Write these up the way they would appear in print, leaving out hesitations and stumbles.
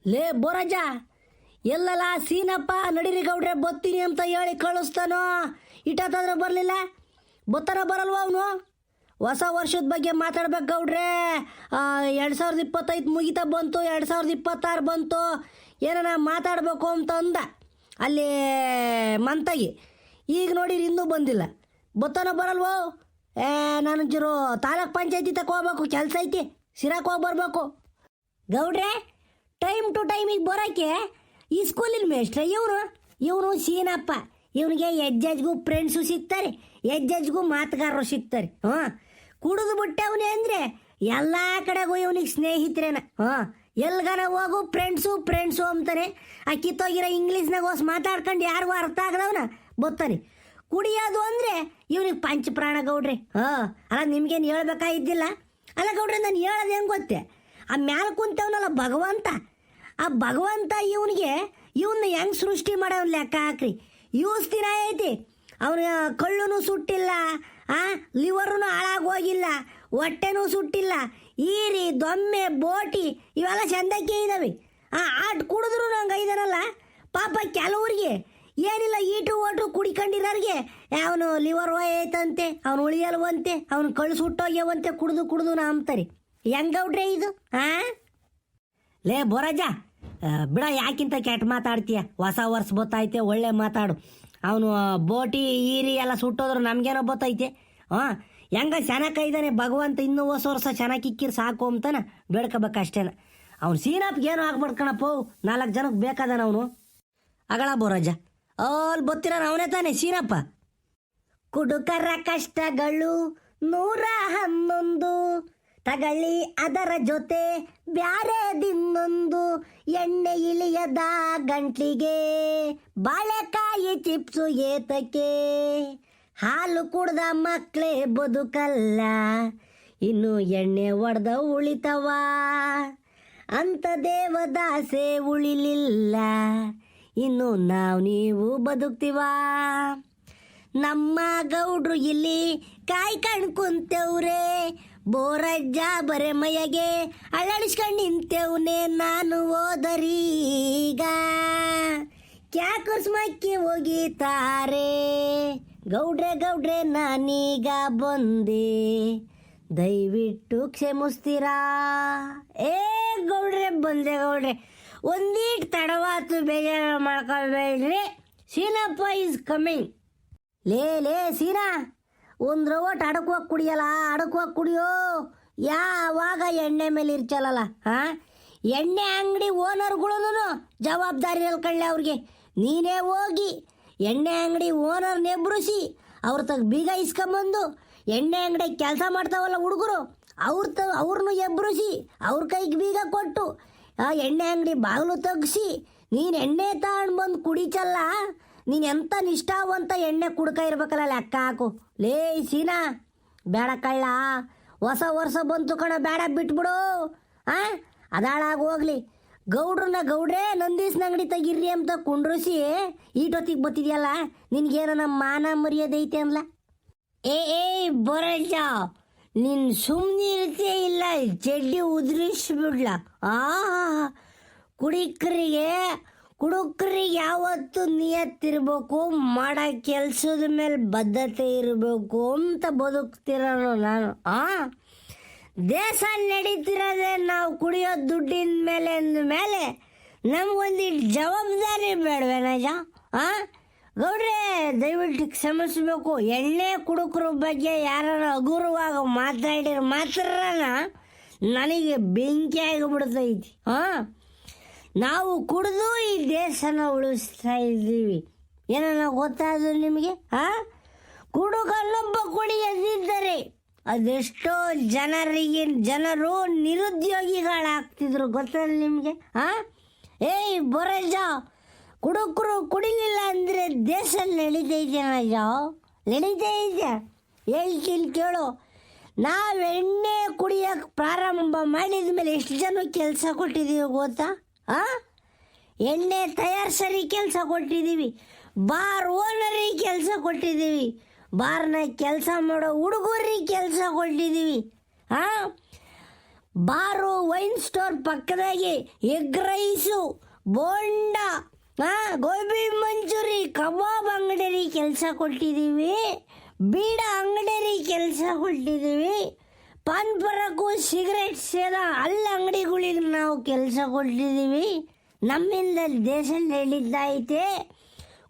ಲೇ ಬೋರಾಜ, ಎಲ್ಲಲ್ಲ ಸೀನಪ್ಪ ನಡೀರಿ ಗೌಡ್ರೆ ಬತ್ತೀನಿ ಅಂತ ಹೇಳಿ ಕಳಿಸ್ತಾನೋ. ಇಟ್ಟಾದ್ರೆ ಬರಲಿಲ್ಲ, ಬತ್ತಾನ ಬರಲ್ವ ಅವನು? ಹೊಸ ವರ್ಷದ ಬಗ್ಗೆ ಮಾತಾಡ್ಬೇಕು ಗೌಡ್ರೆ. 2025 ಮುಗಿತಾ ಬಂತು, 2026 ಬಂತು, ಏನಾರ ಮಾತಾಡಬೇಕು ಅಂತ ಅಂದ ಅಲ್ಲಿ ಮಂತಾಗಿ. ಈಗ ನೋಡಿರಿ ಇನ್ನೂ ಬಂದಿಲ್ಲ. ಬತ್ತಾನ ಬರಲ್ವೋ? ನಾನು ಜೀರೋ ತಾಲೂಕ್ ಪಂಚಾಯತಿ ತಕ ಹೋಗ್ಬೇಕು, ಕೆಲಸ ಐತಿ, ಸಿರಾಕ್ ಹೋಗಿ ಬರ್ಬೇಕು. ಗೌಡ್ರೆ ಟೈಮ್ ಟು ಟೈಮಿಗೆ ಬರೋಕ್ಕೆ ಈ ಸ್ಕೂಲಿನ ಮೇಷ್ಟ್ರೆ ಇವನು ಸೀನಪ್ಪ. ಇವನಿಗೆ ಎಜ್ಜೆಜ್ಗೂ ಫ್ರೆಂಡ್ಸು ಸಿಗ್ತಾರೆ, ಎಜ್ಜೆಜ್ಗೂ ಮಾತುಗಾರರು ಸಿಗ್ತಾರೆ. ಕುಡಿದು ಬಿಟ್ಟವನೇ ಅಂದರೆ ಎಲ್ಲ ಕಡೆಗೂ ಇವನಿಗೆ ಸ್ನೇಹಿತರೇನ. ಎಲ್ಗನ ಹೋಗು ಫ್ರೆಂಡ್ಸು ಅಂತಾನೆ. ಆ ಕಿತ್ತೋಗಿರೋ ಇಂಗ್ಲೀಷ್ನಾಗ ಹೋಗಿ ಮಾತಾಡ್ಕೊಂಡು ಯಾರಿಗೂ ಅರ್ಥ ಆಗದವನ ಬತ್ತಾನೆ. ಕುಡಿಯೋದು ಅಂದರೆ ಇವನಿಗೆ ಪಂಚಪ್ರಾಣ ಗೌಡ್ರೆ. ಅಲ್ಲ ನಿಮ್ಗೇನು ಹೇಳ್ಬೇಕಾಗಿದ್ದಿಲ್ಲ. ಅಲ್ಲ ಗೌಡ್ರೆ, ನಾನು ಹೇಳೋದು ಹೆಂಗೆ ಗೊತ್ತೇ, ಆ ಮ್ಯಾಲ ಕುಂತವನಲ್ಲ ಭಗವಂತ, ಆ ಭಗವಂತ ಇವನಿಗೆ ಇವನ್ನ ಹೆಂಗೆ ಸೃಷ್ಟಿ ಮಾಡೋನ್ ಲೆಕ್ಕ ಹಾಕ್ರಿ. ಯೂಸ್ ದಿನ ಐತಿ, ಅವನ ಕಳ್ಳುನೂ ಸುಟ್ಟಿಲ್ಲ, ಲಿವರೂ ಹಾಳಾಗೋಗಿಲ್ಲ, ಹೊಟ್ಟೆನೂ ಸುಟ್ಟಿಲ್ಲ, ಈರಿ ದೊಮ್ಮೆ ಬೋಟಿ ಇವೆಲ್ಲ ಚಂದಕ್ಕೆ ಇದ್ದಾವೆ. ಆಟ್ ಕುಡಿದ್ರು ನಂಗೆ ಐದನಲ್ಲ ಪಾಪ. ಕೆಲವ್ರಿಗೆ ಏನಿಲ್ಲ, ಈಟು ಓಟು ಕುಡಿಕೊಂಡಿರೋರಿಗೆ ಅವನು ಲಿವರ್ ಹೋಯ್ತಂತೆ, ಅವನು ಉಳಿಯಲ್ವಂತೆ, ಅವನು ಕಳ್ಳು ಸುಟ್ಟೋಗ್ಯವಂತೆ, ಕುಡಿದು ಅಂತಾರೆ. ಹೆಂಗೌಡ್ರೆ ಇದು? ಲೇ ಬೋರಾಜ, ಬಿಡ, ಯಾಕಿಂತ ಕೆಟ್ಟ ಮಾತಾಡ್ತೀಯ? ಹೊಸ ವರ್ಷ ಬತ್ತೈತೆ, ಒಳ್ಳೆ ಮಾತಾಡು. ಅವನು ಬೋಟಿ ಈರಿ ಎಲ್ಲ ಸುಟ್ಟೋದ್ರು ನಮ್ಗೇನೋ ಬತ್ತೈತೆ. ಹೆಂಗ ಚೆನ್ನಾಗಿದ್ದಾನೆ ಭಗವಂತ, ಇನ್ನೂ ಹೊಸ ವರ್ಷ ಚೆನ್ನಾಗಿಕ್ಕಿರ್ ಸಾಕು ಅಂತಾನ ಬೇಡ್ಕೋಬೇಕಷ್ಟೇನ. ಅವ್ನು ಸೀನಪ್ಗೇನು ಆಗ್ಬಿಡ್ಕಣಪ್ಪ, 4 ಜನಕ್ಕೆ ಬೇಕಾದಾನ ಅವನು. ಅಗಳ ಬೋರಾಜ, ಅಲ್ಲಿ ಬತ್ತಿರ ಅವನೇ ತಾನೆ ಸೀನಪ್ಪ. ಕುಡುಕರ ಕಷ್ಟಗಳು 111, ತಗಳಿ ಅದರ ಜೊತೆ ಬ್ಯಾರೆ ದಿನ್ನೊಂದು, ಎಣ್ಣೆ ಇಳಿಯದ ಗಂಟ್ಲಿಗೆ ಬಾಳೆಕಾಯಿ ಚಿಪ್ಸು ಏತಕ್ಕೆ, ಹಾಲು ಕುಡ್ದ ಮಕ್ಕಳೇ ಬದುಕಲ್ಲ, ಇನ್ನು ಎಣ್ಣೆ ಒಡೆದ ಉಳಿತವ, ಅಂತ ದೇವದಾಸೆ ಉಳಿಲಿಲ್ಲ, ಇನ್ನು ನೀವು ಬದುಕ್ತೀವ. ನಮ್ಮ ಗೌಡ್ರು ಇಲ್ಲಿ ಕಾಯ್ಕಂಡು ಕುಂತವ್ರೆ, ಬೋರಜ್ಜ ಬರೆ ಮೈಯಗೆ ಅಳ್ಳಾಡಿಸ್ಕೊಂಡು ನಿಂತೇವ್ನೆ, ನಾನು ಹೋದರೀಗ ಕ್ಯಾಕುಸ್ಮಕ್ಕಿ ಹೋಗಿತಾರೆ. ಗೌಡ್ರೆ ನಾನೀಗ ಬಂದೆ, ದಯವಿಟ್ಟು ಕ್ಷಮಿಸ್ತೀರಾ? ಗೌಡ್ರೆ ಬಂದೆ ಗೌಡ್ರೆ, ಒಂದೀಟ್ ತಡವಾತು, ಬೇಜಾರು ಮಾಡ್ಕೊಳ್ಬೇಡ್ರಿ. Seenappa is coming. ಲೇ ಸೀನಾ, ಒಂದು ರವಟ್ ಅಡಕುವಾಗಿ ಕುಡಿಯಲ್ಲ, ಅಡಕುವಾಗಿ ಕುಡಿಯೋ. ಯಾವಾಗ ಎಣ್ಣೆ ಮೇಲೆ ಇರ್ಚಲ್ಲ. ಎಣ್ಣೆ ಅಂಗಡಿ ಓನರ್ಗಳು ಜವಾಬ್ದಾರಿ ಹೇಳ್ಕೊಳ್ಳಿ ಅವ್ರಿಗೆ. ನೀನೇ ಹೋಗಿ ಎಣ್ಣೆ ಅಂಗಡಿ ಓನರ್ ನೆಬ್ರಿಸಿ ಅವ್ರ ತಗ ಬೀಗ ಇಸ್ಕೊಂಬಂದು, ಎಣ್ಣೆ ಅಂಗಡಿ ಕೆಲಸ ಮಾಡ್ತಾವಲ್ಲ ಹುಡುಗರು, ಅವ್ರನ್ನೂ ಎಬ್ರಿಸಿ ಅವ್ರ ಕೈಗೆ ಬೀಗ ಕೊಟ್ಟು ಎಣ್ಣೆ ಅಂಗಡಿ ಬಾಗಿಲು ತೆಗ್ಸಿ ನೀನು ಎಣ್ಣೆ ತಗೊಂಡು ಬಂದು ಕುಡಿಚಲ್ಲ. ನೀನು ಎಂಥ ನಿಷ್ಠಾವಂತ ಎಣ್ಣೆ ಕುಡ್ಕ ಇರ್ಬೇಕಲ್ಲ, ಲೆಕ್ಕ ಹಾಕು. ಲೇ ಸೀನಾ, ಬೇಡ ಕಳ್ಳ, ಹೊಸ ವರ್ಷ ಬಂತು ಕಣ, ಬೇಡ ಬಿಟ್ಬಿಡು. ಅದಾಳಾಗಿ ಹೋಗ್ಲಿ. ಗೌಡ್ರೆ ನಂದೀಸ್ನ ಅಂಗಡಿ ತೆಗಿರ್ರಿ ಅಂತ ಕುಂಡ್ರಿಸಿ ಈಟೊತ್ತಿಗೆ ಬತ್ತಿದ್ಯಲ್ಲ, ನಿನ್ಗೇನೋ ನಮ್ಮ ಮಾನ ಮರ್ಯಾದೆ ಐತೆ ಅನ್ಲ. ಬರಜ, ನೀನು ಸುಮ್ಮನೆ ಇರ್ತೇ ಇಲ್ಲ, ಚಡ್ಡಿ ಉದುರಿಸ್ಬಿಡ್ಲ. ಕುಡುಕರಿಗೆ ಯಾವತ್ತು ನಿಯತ್ತಿರ್ಬೇಕು, ಮಾಡೋ ಕೆಲಸದ ಮೇಲೆ ಬದ್ಧತೆ ಇರಬೇಕು ಅಂತ ಬದುಕ್ತಿರೋನು ನಾನು. ದೇಶ ನಡೀತಿರೋದೇ ನಾವು ಕುಡಿಯೋ ದುಡ್ಡಿನ ಮೇಲೆ ಅಂದಮೇಲೆ ನಮಗೊಂದಿಟ್ಟು ಜವಾಬ್ದಾರಿ ಬೇಡವೇನಜ? ಗೌಡ್ರೆ ದಯವಿಟ್ಟು ಕ್ಷಮಿಸ್ಬೇಕು. ಎಣ್ಣೆ ಕುಡುಕರ ಬಗ್ಗೆ ಯಾರು ಹಗುರವಾಗಿ ಮಾತಾಡಿರೋ ಮಾತ್ರನ ನನಗೆ ಬೆಂಕಿ ಆಗಿಬಿಡ್ತೈತಿ. ನಾವು ಕುಡಿದು ಈ ದೇಶನ ಉಳಿಸ್ತಾ ಇದ್ದೀವಿ. ಏನೋ ಗೊತ್ತಾದ್ರು ನಿಮಗೆ? ಕುಡುಕಲ್ಲೊಬ್ಬ ಕುಡಿಯದಿದ್ದರೆ ಅದೆಷ್ಟೋ ಜನರು ನಿರುದ್ಯೋಗಿಗಳಾಗ್ತಿದ್ರು, ಗೊತ್ತಲ್ಲ ನಿಮಗೆ? ಬೊರಜ, ಕುಡುಕರು ಕುಡಿಲಿಲ್ಲ ಅಂದರೆ ದೇಶ ನಡೀತಾ ಇದೆಯಾ? ಹೇಳ್ತೀನಿ ಕೇಳು. ನಾವು ಎಣ್ಣೆ ಕುಡಿಯೋಕೆ ಪ್ರಾರಂಭ ಮಾಡಿದ ಮೇಲೆ ಎಷ್ಟು ಜನ ಕೆಲಸ ಕೊಟ್ಟಿದ್ದೀವಿ ಗೊತ್ತಾ? ಎಣ್ಣೆ ತಯಾರಿಸೋರಿಗೆ ಕೆಲಸ ಕೊಟ್ಟಿದ್ದೀವಿ, ಬಾರ್ ಓನರಿಗೆ ಕೆಲಸ ಕೊಟ್ಟಿದ್ದೀವಿ, ಬಾರ್ನ ಕೆಲಸ ಮಾಡೋ ಹುಡುಗರಿಗೆ ಕೆಲಸ ಕೊಟ್ಟಿದ್ದೀವಿ, ಬಾರು, ವೈನ್ ಸ್ಟೋರ್ ಪಕ್ಕದಾಗಿ egg rice, bonda, gobi manchuri, kebab ಅಂಗಡಿ ಕೆಲಸ ಕೊಟ್ಟಿದ್ದೀವಿ, ಬೀಡ ಅಂಗಡಿ ಕೆಲಸ ಕೊಟ್ಟಿದ್ದೀವಿ, ಪಾನ್ ಪರಾಕು, ಸಿಗರೇಟ್ ಸೇದ ಅಲ್ಲ ಅಂಗಡಿಗಳಿಗೆ ನಾವು ಕೆಲಸ ಕೊಟ್ಟಿದ್ದೀವಿ. ನಮ್ಮಿಂದ ದೇಶ ಹೇಳಿದ್ದೈತೆ.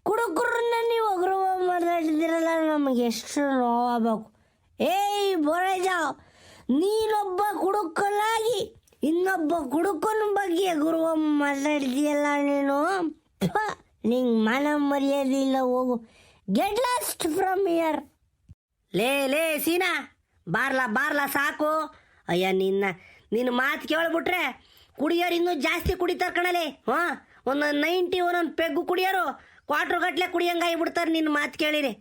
ಕುಡುಕರನ್ನ ನೀವು ಗೃಹ ಮಾತಾಡ್ತಿರಲ್ಲ, ನಮಗೆ ಎಷ್ಟು ನೋವಾಗಬೇಕು. ಏಯ್ ಬೋರೇಜ, ನೀನೊಬ್ಬ ಕುಡುಕನಾಗಿ ಇನ್ನೊಬ್ಬ ಕುಡುಕನ ಬಗ್ಗೆ ಗೃಹ ಮಾತಾಡ್ತೀಯಲ್ಲ ನೀನು. ನಿಂಗೆ ಮಾನ ಮರ್ಯಾದಿಲ್ಲ, ಹೋಗು. Get lost from here. ಲೇ ಸೀನಾ, ಬಾರ್ಲಾ ಸಾಕು. ಅಯ್ಯ ನಿನ್ನ ಮಾತು ಕೇಳ್ಬಿಟ್ರೆ ಕುಡಿಯೋರು ಇನ್ನೂ ಜಾಸ್ತಿ ಕುಡಿತಾರೆ ಕಣಲೆ. ಒಂದು 90 ಒಂದೊಂದು ಪೆಗ್ಗು ಕುಡಿಯೋರು ಕ್ವಾಟ್ರು ಗಟ್ಲೆ ಕುಡಿಯಂಗಾಗಿಬಿಡ್ತಾರೆ ನಿನ್ನ ಮಾತು ಕೇಳಿರಿ.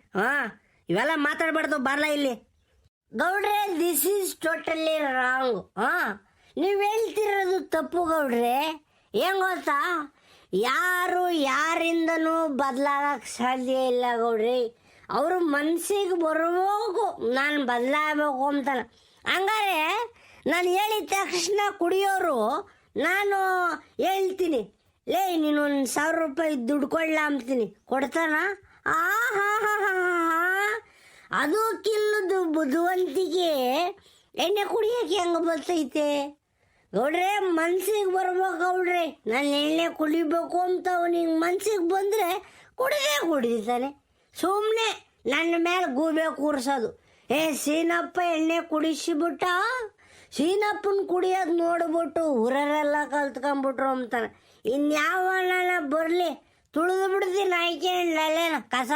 ಇವೆಲ್ಲ ಮಾತಾಡಬಾರ್ದು, ಬಾರ್ಲಾ ಇಲ್ಲಿ. ಗೌಡ್ರೆ, ದಿಸ್ ಈಸ್ ಟೋಟಲಿ ರಾಂಗ್. ನೀವು ಹೇಳ್ತಿರೋದು ತಪ್ಪು ಗೌಡ್ರೆ. ಏನು ಗೊತ್ತಾ, ಯಾರು ಯಾರಿಂದನೂ ಬದಲಾಗಕ್ಕೆ ಸಾಧ್ಯ ಇಲ್ಲ ಗೌಡ್ರಿ. ಅವರು ಮನಸ್ಸಿಗೆ ಬರಬೇಕು ನಾನು ಬದಲಾಗಬೇಕು ಅಂತಾನೆ. ಹಂಗಾರೆ ನಾನು ಹೇಳಿದ ತಕ್ಷಣ ಕುಡಿಯೋರು ನಾನು ಹೇಳ್ತೀನಿ, ಲೇ ನೀನು 1,000 ರೂಪಾಯಿ ದುಡ್ಡು ಕೊಡ್ಲ ಅಂತೀನಿ, ಕೊಡ್ತಾನ? ಅದು ಕಿಲ್ಲದು ಬುದ್ಧಿವಂತಿಕೆ. ಎಣ್ಣೆ ಕುಡಿಯೋಕೆ ಹೆಂಗೆ ಬರ್ತೈತೆ ಗೌಡ್ರೆ? ಮನ್ಸಿಗೆ ಬರ್ಬೇಕು ಗೌಡ್ರೆ. ನಾನು ಎಣ್ಣೆ ಕುಡಿಬೇಕು ಅಂತ ಅವನಿಗೆ ಮನ್ಸಿಗೆ ಬಂದರೆ ಕುಡಿತಾನೆ. ಸುಮ್ಮನೆ ನನ್ನ ಮೇಲೆ ಗೂಬೆ ಕೂರಿಸೋದು. ಸೀನಪ್ಪ ಎಣ್ಣೆ ಕುಡಿಸಿಬಿಟ್ಟ, ಸೀನಪ್ಪನ ಕುಡಿಯೋದು ನೋಡ್ಬಿಟ್ಟು ಊರರೆಲ್ಲ ಕಲ್ತ್ಕೊಂಡ್ಬಿಟ್ರು ಅಂತಾನೆ. ಇನ್ಯಾವನ ಬರಲಿ ತುಳಿದು ಬಿಡ್ತೀನಿ ಆಯ್ಕೆಂಡ್ಲೇನ. ಕಸ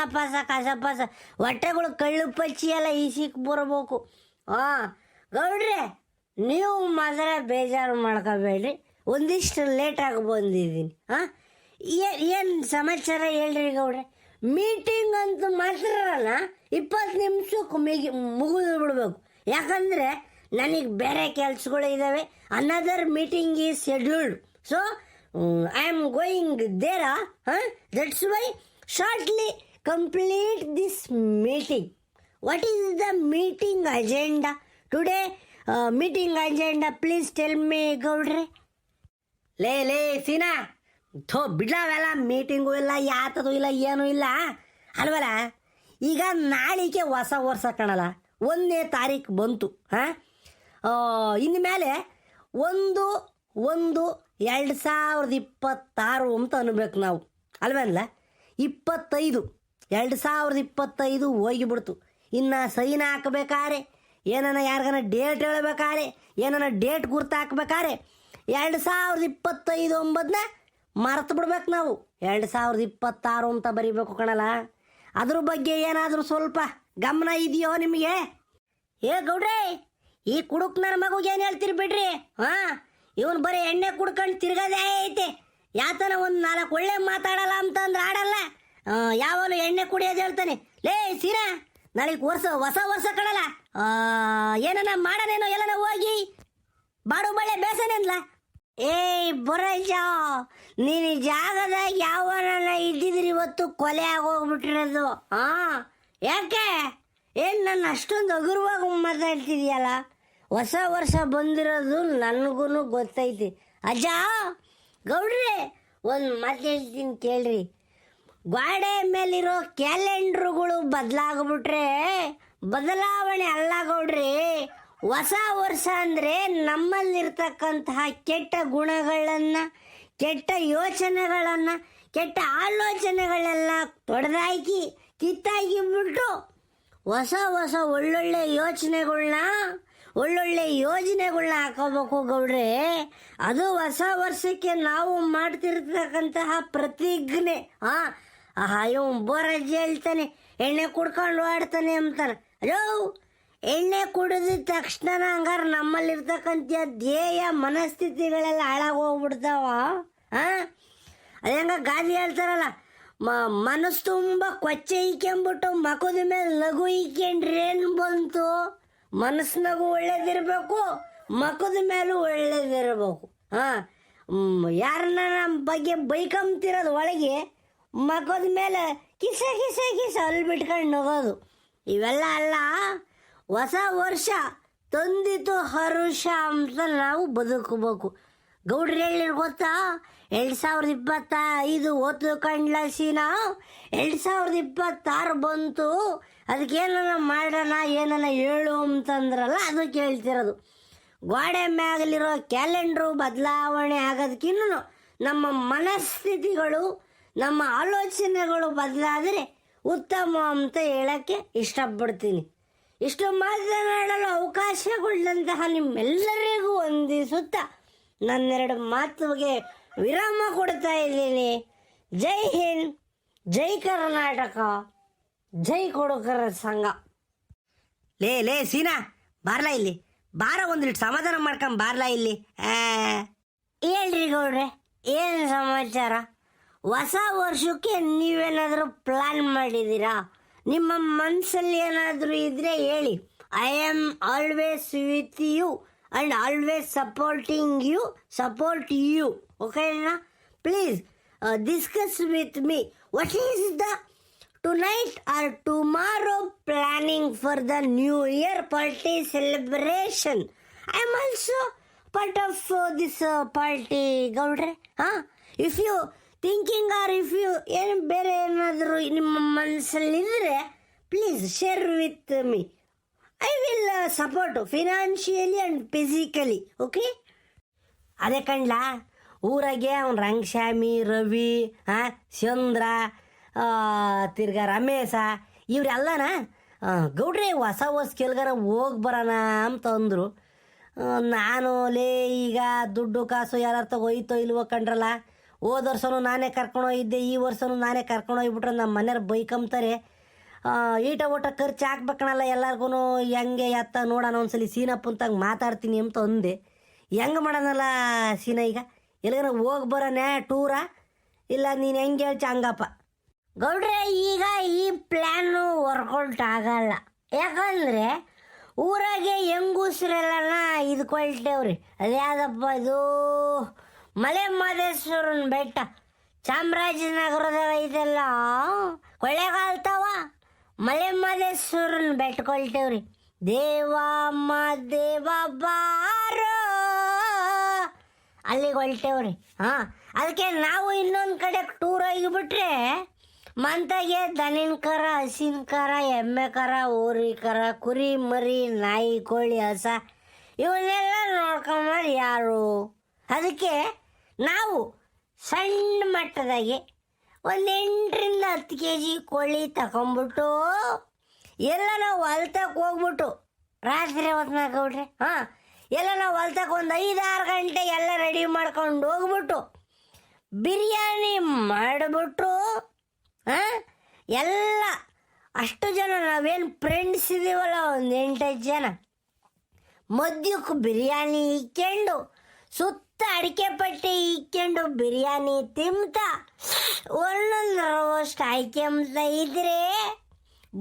ಪಾಸ ಹೊಟ್ಟೆಗಳು ಕಳ್ಳು ಪಚ್ಚಿ ಎಲ್ಲ ಈಸಿಕ್ ಬರಬೇಕು. ಗೌಡ್ರೆ, ನೀವು ಮಾತ್ರ ಬೇಜಾರು ಮಾಡ್ಕೋಬೇಡ್ರಿ, ಒಂದಿಷ್ಟು ಲೇಟಾಗಿ ಬಂದಿದ್ದೀನಿ. ಏನು ಸಮಾಚಾರ ಹೇಳ್ರಿ ಗೌಡ್ರೆ? ಮೀಟಿಂಗ್ ಅಂತ ಮಾತ್ರ ಅಲ್ಲ, 20 ನಿಮಿಷಕ್ಕೆ ಮುಗಿದು ಬಿಡ್ಬೇಕು. ಯಾಕಂದರೆ ನನಗೆ ಬೇರೆ ಕೆಲಸಗಳು ಇದ್ದಾವೆ. Another meeting is scheduled. So I am going there. That's why shortly complete this meeting. What is the meeting agenda today? Meeting agenda please tell me ಗೌಡ್ರೆ. ಲೇ ಸೀನಾ, ಬಿಡ್ಲಾವೆಲ್ಲ. ಮೀಟಿಂಗು ಇಲ್ಲ, ಯಾತದು ಇಲ್ಲ, ಏನೂ ಇಲ್ಲ ಅಲ್ವಲ್ಲ. ಈಗ ನಾಳಿಗೆ ಹೊಸ ವರ್ಷ ಕಣಲ್ಲ, 1ನೇ ತಾರೀಕು ಬಂತು. ಇನ್ನು ಮೇಲೆ 1/1/2026 ಅಂತ ಅನ್ಬೇಕು ನಾವು, ಅಲ್ವಲ್ಲ. 2025 ಹೋಗಿಬಿಡ್ತು. ಇನ್ನು ಸೈನ್ ಹಾಕಬೇಕಾರೆ, ಏನನ್ನ ಯಾರಿಗಾನ ಡೇಟ್ ಹೇಳ್ಬೇಕಾರೆ, ಏನನ್ನ ಡೇಟ್ ಗುರ್ತು ಹಾಕ್ಬೇಕಾರೆ 2025 ಮರೆತು ಬಿಡ್ಬೇಕು ನಾವು. 2026 ಅಂತ ಬರೀಬೇಕು ಕಣಲ್ಲ. ಅದ್ರ ಬಗ್ಗೆ ಏನಾದರೂ ಸ್ವಲ್ಪ ಗಮನ ಇದೆಯೋ ನಿಮಗೆ? ಗೌಡ್ರೆ, ಈ ಕುಡುಕ್ ನನ್ನ ಮಗುಗೆ ಏನು ಹೇಳ್ತೀರಿ ಬಿಡ್ರಿ. ಇವನು ಬರೀ ಎಣ್ಣೆ ಕುಡ್ಕೊಂಡು ತಿರ್ಗದೇ ಐತೆ. ಯಾತನ ಒಂದು 4 ಒಳ್ಳೆ ಮಾತಾಡಲ್ಲ ಅಂತಂದ್ರೆ ಆಡಲ್ಲ. ಯಾವಾಗಲೂ ಎಣ್ಣೆ ಕುಡಿಯೋದು ಹೇಳ್ತಾನೆ. ಲೇ ಸೀನಾ, ನಾಳೆಗೆ ಹೊಸ ವರ್ಷ ಕಣಲ್ಲ, ಏನನ್ನ ಮಾಡೋನೇನೋ ಎಲ್ಲನ ಹೋಗಿ ಬಾಡು ಬಳ್ಳೆ ಬೇಸನೇನ್ಲ. ಬೊರಜ, ನೀನು ಜಾಗದಾಗ ಯಾವನ ಇದ್ದಿದ್ರಿ ಇವತ್ತು ಕೊಲೆ ಆಗೋಗ್ಬಿಟ್ಟಿರೋದು. ಯಾಕೆ ನನ್ನ ಅಷ್ಟೊಂದು ಹಗುರವಾಗಿ ಮಾತಾಡ್ತಿದ್ಯಲ್ಲ? ಹೊಸ ವರ್ಷ ಬಂದಿರೋದು ನನಗೂ ಗೊತ್ತೈತಿ. ಅಜ್ಜ ಗೌಡ್ರೆ, ಒಂದು ಮಾತು ಹೇಳ್ತೀನಿ ಕೇಳ್ರಿ. ಗೋಡೆ ಮೇಲಿರೋ ಕ್ಯಾಲೆಂಡ್ರುಗಳು ಬದಲಾಗ್ಬಿಟ್ರೆ ಬದಲಾವಣೆ ಅಲ್ಲ ಗೌಡ್ರಿ. ಹೊಸ ವರ್ಷ ಅಂದರೆ ನಮ್ಮಲ್ಲಿರ್ತಕ್ಕಂತಹ ಕೆಟ್ಟ ಗುಣಗಳನ್ನು, ಕೆಟ್ಟ ಯೋಚನೆಗಳನ್ನು, ಕೆಟ್ಟ ಆಲೋಚನೆಗಳೆಲ್ಲ ತೊಡೆದಾಕಿ ಕಿತ್ತಾಕಿಬಿಟ್ಟು ಹೊಸ ಒಳ್ಳೊಳ್ಳೆ ಯೋಜನೆಗಳನ್ನ ಹಾಕೋಬೇಕು ಗೌಡ್ರೆ. ಅದು ಹೊಸ ವರ್ಷಕ್ಕೆ ನಾವು ಮಾಡ್ತಿರ್ತಕ್ಕಂತಹ ಪ್ರತಿಜ್ಞೆ. ಇವ್ ಬೋರಜ್ಜಿ ಹೇಳ್ತಾನೆ ಎಣ್ಣೆ ಕುಡ್ಕೊಂಡು ಆಡ್ತಾನೆ ಅಂತಾನೆ. ಅಯ್ಯೋ, ಎಣ್ಣೆ ಕುಡಿದ ತಕ್ಷಣ ಹಂಗಾರೆ ನಮ್ಮಲ್ಲಿರ್ತಕ್ಕಂಥ ಧ್ಯೇಯ ಮನಸ್ಥಿತಿಗಳೆಲ್ಲ ಹಾಳಾಗೋಗ್ಬಿಡ್ತಾವ. ಅದಂಗ ಗಾದಿ ಹೇಳ್ತಾರಲ್ಲ, ಮನಸ್ಸು ತುಂಬ ಕೊಚ್ಚೆ ಇಕ್ಕೊಂಬಿಟ್ಟು ಮಕದ ಮೇಲೆ ಲಘು ಇಕ್ಕೊಂಡ್ರೆ ಏನು ಬಂತು? ಮನಸ್ಸಿನಾಗೂ ಒಳ್ಳೇದಿರಬೇಕು, ಮಕದ ಮೇಲೂ ಒಳ್ಳೇದಿರಬೇಕು. ಯಾರನ್ನ ನಮ್ಮ ಬಗ್ಗೆ ಬೈಕಂತಿರೋದು ಒಳಗೆ, ಮಕದ ಮೇಲೆ ಕಿಸ ಅಲ್ಲಿ ಬಿಟ್ಕೊಂಡು ಹೋಗೋದು. ಇವೆಲ್ಲ ಅಲ್ಲ. ಹೊಸ ವರ್ಷ ತಂದಿತು ಹರುಷ ಅಂತ ನಾವು ಬದುಕಬೇಕು. ಗೌಡ್ರು ಹೇಳಿರ್ ಗೊತ್ತಾ, 2025 ಹೊತ್ತು ಕಂಡ್ಲ ಸೀನಾ, 2026 ಬಂತು, ಅದಕ್ಕೇನ ಮಾಡೋಣ ಏನನ ಹೇಳು ಅಂತಂದ್ರಲ್ಲ, ಅದಕ್ಕೆ ಹೇಳ್ತಿರೋದು. ಗೋಡೆ ಮ್ಯಾಗಲಿರೋ ಕ್ಯಾಲೆಂಡ್ರು ಬದಲಾವಣೆ ಆಗೋದಕ್ಕಿನ್ನೂ ನಮ್ಮ ಮನಸ್ಥಿತಿಗಳು, ನಮ್ಮ ಆಲೋಚನೆಗಳು ಬದಲಾದರೆ ಉತ್ತಮ ಅಂತ ಹೇಳೋಕ್ಕೆ ಇಷ್ಟಪಡ್ತೀನಿ. ಇಷ್ಟು ಮಾತನಾಡಲು ಅವಕಾಶಗೊಂಡಂತಹ ನಿಮ್ಮೆಲ್ಲರಿಗೂ ವಂದಿಸುತ್ತಾ ನನ್ನೆರಡು ಮಾತುಗೆ ವಿರಾಮ ಕೊಡ್ತಾ ಇದ್ದೀನಿ. ಜೈ ಹಿಂದ್, ಜೈ ಕರ್ನಾಟಕ, ಜೈ ಕೊಡುಕರ ಸಂಘ. ಲೇ ಸೀನಾ, ಬಾರ್ಲಾ ಇಲ್ಲಿ, ಬಾರ ಒಂದು ಸಮಾಧಾನ ಮಾಡ್ಕೊಂಡ್ ಬಾರ್ಲಾ ಇಲ್ಲಿ. ಹೇಳ್ರಿ ಗೌಡ್ರೆ, ಏನು ಸಮಾಚಾರ? ಹೊಸ ವರ್ಷಕ್ಕೆ ನೀವೇನಾದರೂ ಪ್ಲಾನ್ ಮಾಡಿದ್ದೀರಾ? ನಿಮ್ಮ ಮನಸ್ಸಲ್ಲಿ ಏನಾದರೂ ಇದ್ರೆ ಹೇಳಿ. I am always with you and always support you. Okay, na? Please discuss with me. What is the tonight or tomorrow planning for the New Year party celebration? I am also part of this party, Gaudre. If you thinking or if you ಬೇರೆ ಏನಾದರೂ ನಿಮ್ಮ ಮನಸ್ಸಲ್ಲಿದ್ದರೆ please share with me. I will support financially and physically, okay? ಅದೇ ಕಣ್ಲಾ, ಊರಾಗೆ ಅವ್ನು ರಂಗಸ್ವಾಮಿ, ರವಿ, ಚಂದ್ರ, ತಿರ್ಗಾ ರಮೇಶ ಇವರೆಲ್ಲನ ಗೌಡ್ರೆ ಹೊಸ ಕೆಲ್ಗಾರ ಹೋಗಿ ಬರೋಣ ಅಂತ ಅಂದರು. ನಾನು ಈಗ ದುಡ್ಡು ಕಾಸು ಎಲ್ಲರ ಹೋಯ್ತೋ ಇಲ್ವೋ ಕಂಡ್ರಲ್ಲ. ಹೋದ ವರ್ಷನೂ ನಾನೇ ಕರ್ಕೊಂಡೋಗಿದ್ದೆ, ಈ ವರ್ಷನೂ ನಾನೇ ಕರ್ಕೊಂಡೋಗ್ಬಿಟ್ರೆ ನಮ್ಮ ಮನೆಯವ್ರು ಬೈಕಂತಾರೆ. ಈಟ ಊಟ ಖರ್ಚು ಹಾಕ್ಬೇಕಣಲ್ಲ ಎಲ್ಲರಿಗೂ, ಹೆಂಗೆ ಎತ್ತ ನೋಡೋಣ ಒಂದ್ಸಲಿ ಸೀನಪ್ಪಂತಂಗೆ ಮಾತಾಡ್ತೀನಿ ಅಂತ ಅಂದೆ. ಹೆಂಗೆ ಮಾಡೋಣಲ್ಲ ಸೀನಾ, ಈಗ ಎಲ್ಲಿಗಾರ ಹೋಗಿ ಬರೋಣ ಟೂರಾ, ಇಲ್ಲ ನೀನು ಹೆಂಗೆ ಹೇಳ್ತಿ ಹಂಗಪ್ಪ. ಗೌಡ್ರೆ, ಈಗ ಈ ಪ್ಲ್ಯಾನು ವರ್ಕೌಟ್ ಆಗಲ್ಲ. ಯಾಕಂದರೆ ಊರಾಗೆ ಹೆಂಗೂಸ್ರೆಲ್ಲನ ಇದ್ಕೊಳ್ತೇವ್ರಿ. ಅದ್ಯಾವುದಪ್ಪ ಇದು, ಮಲೆ ಮಹದೇಶ್ವರನ ಬೆಟ್ಟ ಚಾಮರಾಜನಗರದಾಗ ಐತೆಲ್ಲ, ಕೊಳ್ಳೆಗಾಲ್ತವ ಮಲೆ ಮಹದೇಶ್ವರನ ಬೆಟ್ಕೊಳ್ತೇವ್ರಿ. ದೇವಮ್ಮ ದೇವ ಬಾರೋ ಅಲ್ಲಿಗೆ ಹೊಳ್ತೇವ್ರಿ. ಅದಕ್ಕೆ ನಾವು ಇನ್ನೊಂದು ಕಡೆ ಟೂರ್ ಹೋಗಿಬಿಟ್ರೆ ಮಂತಾಗೆ ದನಿನ ಕರ, ಹಸಿನ ಕರ, ಎಮ್ಮೆ ಕರ, ಓರಿ ಕರ, ಕುರಿ ಮರಿ, ನಾಯಿ, ಕೋಳಿ, ಹಸ ಇವನ್ನೆಲ್ಲ ನೋಡ್ಕೊಂಬರು ಯಾರು? ಅದಕ್ಕೆ ನಾವು ಸಣ್ಣ ಮಟ್ಟದಾಗೆ ಒಂದು 8ರಿಂದ 10 kg ಕೋಳಿ ತಗೊಂಬಿಟ್ಟು ಎಲ್ಲ ನಾವು ಹೊಲ್ತಕ್ಕೆ ಹೋಗ್ಬಿಟ್ಟು ರಾತ್ರಿ ಹೊತ್ನಾಗ ಗೌಡ್ರೆ ಎಲ್ಲ ನಾವು ಹೊಲ್ತಕ್ಕೆ ಒಂದು 5-6 ಗಂಟೆ ಎಲ್ಲ ರೆಡಿ ಮಾಡ್ಕೊಂಡು ಹೋಗ್ಬಿಟ್ಟು ಬಿರಿಯಾನಿ ಮಾಡಿಬಿಟ್ಟು ಎಲ್ಲ ಅಷ್ಟು ಜನ ನಾವೇನು ಫ್ರೆಂಡ್ಸ್ ಇದೀವಲ್ಲ ಒಂದು 8-5 ಜನ ಮದ್ಯಕ್ಕೆ ಬಿರಿಯಾನಿ ಇಕ್ಕೊಂಡು ಸುತ್ತ ಅಡಿಕೆ ಪಟ್ಟಿ ಇಕ್ಕೊಂಡು ಬಿರಿಯಾನಿ ತಿಂತಾ ಒಂದೊಂದು ರೋಸ್ಟ್ ಹಾಕ್ಯಂತ ಇದ್ರೆ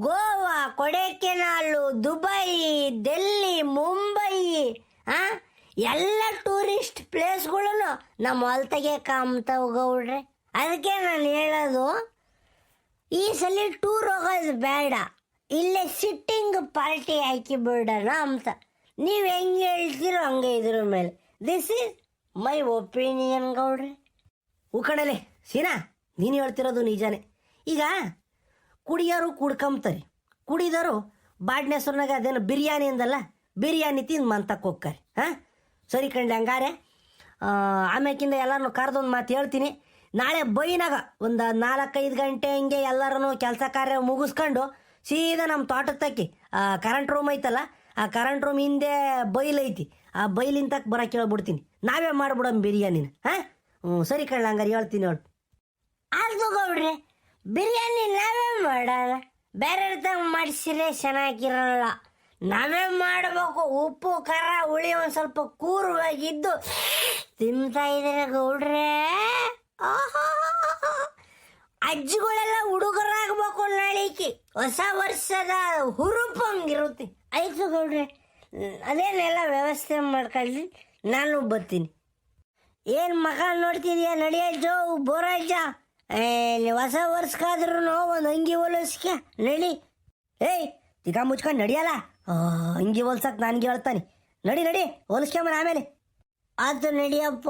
ಗೋವಾ, ಕೊಡೈಕೆನಾಲು, ದುಬೈ, ಡೆಲ್ಲಿ, ಮುಂಬೈ ಎಲ್ಲ ಟೂರಿಸ್ಟ್ ಪ್ಲೇಸ್ಗಳು ನಮ್ಮ ಹೊಲ್ತಾಗೆ ಕಾಮ್ತಾವ ಗೌಡ್ರೆ. ಅದಕ್ಕೆ ನಾನು ಹೇಳೋದು, ಈ ಸಲ ಟೂರ್ ಹೋಗೋದು ಬೇಡ, ಇಲ್ಲೇ ಸಿಟ್ಟಿಂಗ್ ಪಾರ್ಟಿ ಹಾಕಿ ಬಿಡೋಣ ಅಂತ. ನೀವು ಹೆಂಗೆ ಹೇಳ್ತೀರೋ ಹಂಗೆ ಇದ್ರ ಮೇಲೆ. ದಿಸ್ ಈಸ್ ಮೈ ಒಪಿನಿಯನ್ ಗೌಡ್ರೆ. ಉಕಣಲೆ ಸೀನಾ, ನೀನು ಹೇಳ್ತಿರೋದು ನಿಜಾನೇ. ಈಗ ಕುಡಿಯೋರು ಕುಡ್ಕೊಂತಾರೆ, ಕುಡಿದವರು ಬಾಡ್ನೆಸ್ವರ್ನಾಗ ಅದೇನು ಬಿರಿಯಾನಿ ಅಂದಲ್ಲ, ಬಿರಿಯಾನಿ ತಿಂದು ಮಂತಕ್ಕೆ ಹೋಗ್ತಾರೆ. ಸರಿ ಕಂಡೆ, ಹಂಗಾರೆ ಆಮ್ಯಾಕಿಂದ ಎಲ್ಲರೂ ಕರೆದೊಂದು ಮಾತು ಹೇಳ್ತೀನಿ. ನಾಳೆ ಬೈನಾಗ ಒಂದು 4-5 ಗಂಟೆ ಹಿಂಗೆ ಎಲ್ಲರೂ ಕೆಲಸ ಕಾರ್ಯ ಮುಗಿಸ್ಕೊಂಡು ಸೀದಾ ನಮ್ಮ ತೋಟದ ತಕ್ಕಿ ಕರೆಂಟ್ ರೂಮ್ ಐತಲ್ಲ, ಆ ಕರೆಂಟ್ ರೂಮ್ ಹಿಂದೆ ಬೈಲೈತಿ, ಆ ಬೈಲಿಂತಕ್ಕೆ ಬರೋಕೆ ಹೇಳ್ಬಿಡ್ತೀನಿ. ನಾವೇ ಮಾಡ್ಬಿಡೋಣ ಬಿರಿಯಾನಿನ. ಸರಿ ಕಣ್ಣ, ಹಂಗಾರೆ ಹೇಳ್ತೀನಿ ಹೇಳು. ಅದು ಗೌಡ್ರೆ, ಬಿರಿಯಾನಿ ನಾವೇ ಮಾಡೋಣ, ಬೇರೆ ತಂಗೆ ಮಾಡಿಸಿದ್ರೆ ಚೆನ್ನಾಗಿರಲ್ಲ. ನಾವೇ ಮಾಡಬೇಕು. ಉಪ್ಪು ಖಾರ ಹುಳಿ ಒಂದು ಸ್ವಲ್ಪ ಕೂರವಾಗಿದ್ದು ತಿಂತಾ ಇದ್ರೆ ಗೌಡ್ರೆ, ಅಜ್ಜಿಗಳೆಲ್ಲ ಹುಡುಗರಾಗಬೇಕು ನಾಳಿಕೆ. ಹೊಸ ವರ್ಷದ ಹುರುಪಂಗಿರುತ್ತೆ. ಆಯ್ತು ಗೌಡ್ರೆ, ಅದೇನೆಲ್ಲ ವ್ಯವಸ್ಥೆ ಮಾಡ್ಕೊಳ್ಳಿ, ನಾನು ಬರ್ತೀನಿ. ಏನು ಮಗ ನೋಡ್ತಿದ್ಯಾ? ನಡಿಯ ಜೋ ಬೋರಾಜ, ಹೊಸ ವರ್ಷಕ್ಕಾದ್ರೂ ಒಂದು ಅಂಗಿ ಹೊಲಿಸ್ಕ ನಡಿ. ಏಯ್ ತಿಗ ಮುಚ್ಕೊಂಡು ನಡಿಯಲ್ಲ, ಅಂಗಿ ಹೊಲ್ಸಕ್ಕೆ ನನಗೆ ಹೇಳ್ತಾನೆ. ನಡಿ ನಡಿ ಹೊಲಿಸ್ಕೊಂಬನ ಆಮೇಲೆ. ಅದು ನಡಿಯಪ್ಪ.